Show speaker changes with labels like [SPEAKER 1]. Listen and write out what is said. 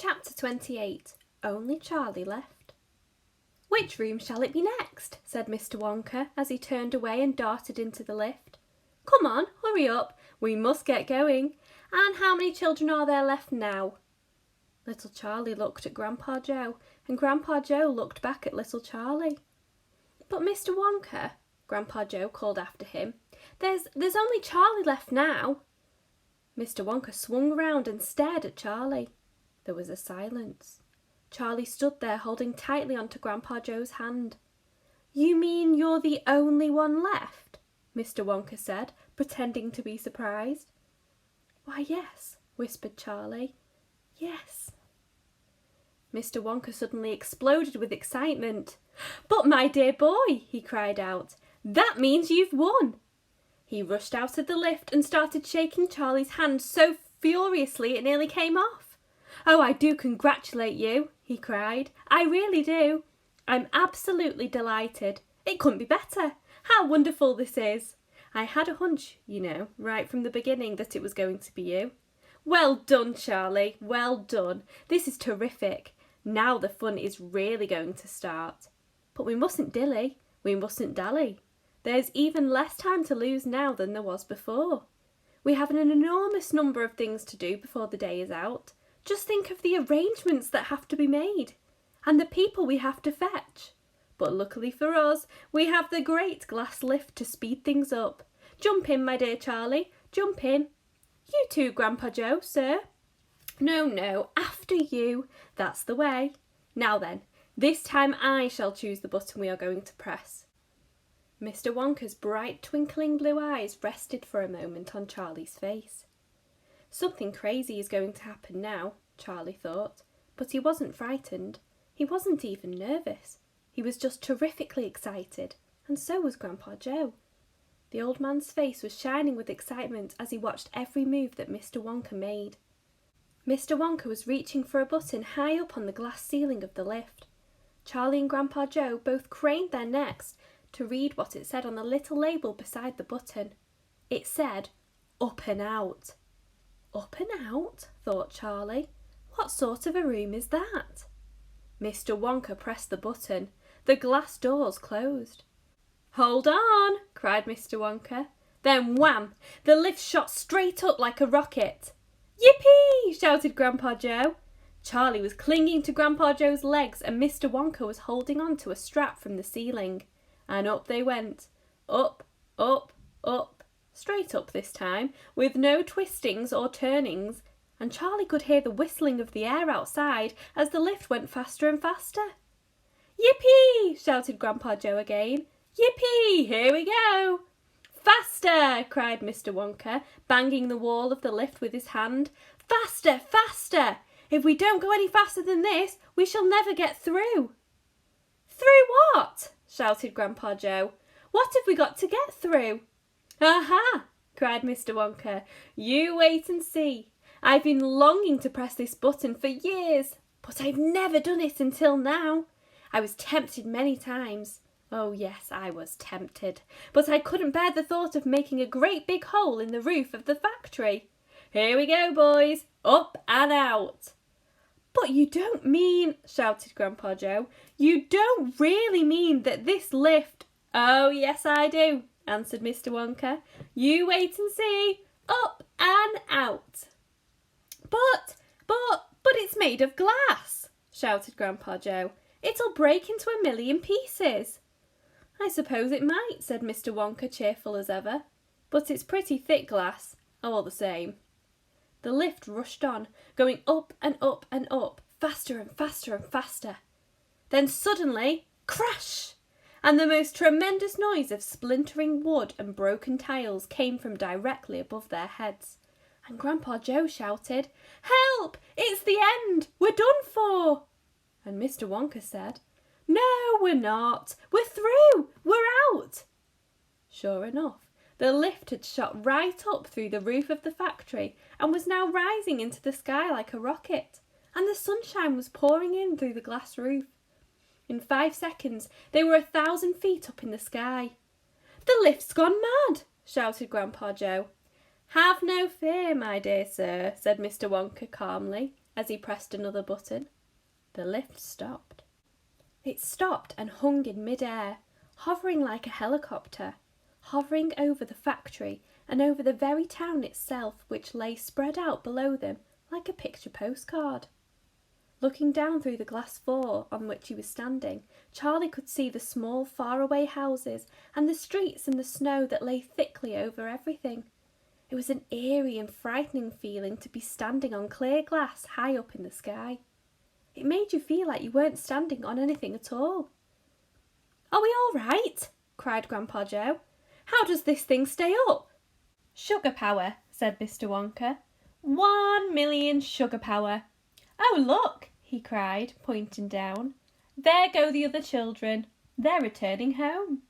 [SPEAKER 1] Chapter 28. Only Charlie Left. "Which room shall it be next?" said Mr. Wonka as he turned away and darted into the lift. "Come on, hurry up, we must get going. And how many children are there left now?" Little Charlie looked at Grandpa Joe, and Grandpa Joe looked back at little Charlie. "But Mr. Wonka," Grandpa Joe called after him, there's only Charlie left now." Mr. Wonka swung round and stared at Charlie. There was a silence. Charlie stood there holding tightly onto Grandpa Joe's hand. "You mean you're the only one left?" Mr. Wonka said, pretending to be surprised. "Why, yes," whispered Charlie. "Yes." Mr. Wonka suddenly exploded with excitement. "But my dear boy," he cried out, "that means you've won!" He rushed out of the lift and started shaking Charlie's hand so furiously it nearly came off. "Oh, I do congratulate you," he cried. "I really do. I'm absolutely delighted. It couldn't be better. How wonderful this is. I had a hunch, you know, right from the beginning that it was going to be you. Well done, Charlie. Well done. This is terrific. Now the fun is really going to start. But we mustn't dilly. We mustn't dally. There's even less time to lose now than there was before. We have an enormous number of things to do before the day is out. Just think of the arrangements that have to be made, and the people we have to fetch. But luckily for us, we have the great glass lift to speed things up. Jump in, my dear Charlie, jump in. You too, Grandpa Joe, sir. No, after you. That's the way. Now then, this time I shall choose the button we are going to press." Mr. Wonka's bright twinkling blue eyes rested for a moment on Charlie's face. Something crazy is going to happen now, Charlie thought, but he wasn't frightened. He wasn't even nervous. He was just terrifically excited, and so was Grandpa Joe. The old man's face was shining with excitement as he watched every move that Mr. Wonka made. Mr. Wonka was reaching for a button high up on the glass ceiling of the lift. Charlie and Grandpa Joe both craned their necks to read what it said on the little label beside the button. It said, "Up and Out." "Up and out?" thought Charlie. "What sort of a room is that?" Mr. Wonka pressed the button. The glass doors closed. "Hold on!" cried Mr. Wonka. Then wham! The lift shot straight up like a rocket. "Yippee!" shouted Grandpa Joe. Charlie was clinging to Grandpa Joe's legs and Mr. Wonka was holding on to a strap from the ceiling. And up they went. Up, up, up. Straight up this time, with no twistings or turnings, and Charlie could hear the whistling of the air outside as the lift went faster and faster. "Yippee!" shouted Grandpa Joe again. "Yippee! Here we go!" "Faster!" cried Mr. Wonka, banging the wall of the lift with his hand. "Faster! Faster! If we don't go any faster than this, we shall never get through." "Through what?" shouted Grandpa Joe. "What have we got to get through?" "Aha!" cried Mr. Wonka. "You wait and see. I've been longing to press this button for years, but I've never done it until now. I was tempted many times. Oh yes, I was tempted, but I couldn't bear the thought of making a great big hole in the roof of the factory. Here we go, boys, up and out." "But you don't mean," shouted Grandpa Joe, "you don't really mean that this lift—" "Oh yes, I do," answered Mr. Wonka. "You wait and see. Up and out." But it's made of glass," shouted Grandpa Joe. "It'll break into a million pieces." "I suppose it might," said Mr. Wonka, cheerful as ever. "But it's pretty thick glass, all the same." The lift rushed on, going up and up and up, faster and faster and faster. Then suddenly, crash! And the most tremendous noise of splintering wood and broken tiles came from directly above their heads. And Grandpa Joe shouted, "Help! It's the end! We're done for!" And Mr. Wonka said, "No, we're not. We're through. We're out." Sure enough, the lift had shot right up through the roof of the factory and was now rising into the sky like a rocket, and the sunshine was pouring in through the glass roof. In 5 seconds, they were 1,000 feet up in the sky. "The lift's gone mad!" shouted Grandpa Joe. "Have no fear, my dear sir," said Mr. Wonka calmly. as he pressed another button. The lift stopped. It stopped and hung in mid-air, hovering like a helicopter, hovering over the factory and over the very town itself, which lay spread out below them like a picture postcard. Looking down through the glass floor on which he was standing, Charlie could see the small faraway houses and the streets and the snow that lay thickly over everything. It was an eerie and frightening feeling to be standing on clear glass high up in the sky. It made you feel like you weren't standing on anything at all. "Are we all right?" cried Grandpa Joe. "How does this thing stay up?" "Sugar power," said Mr. Wonka. 1,000,000 sugar power. "Oh, look!" he cried, pointing down. "There go the other children. They're returning home."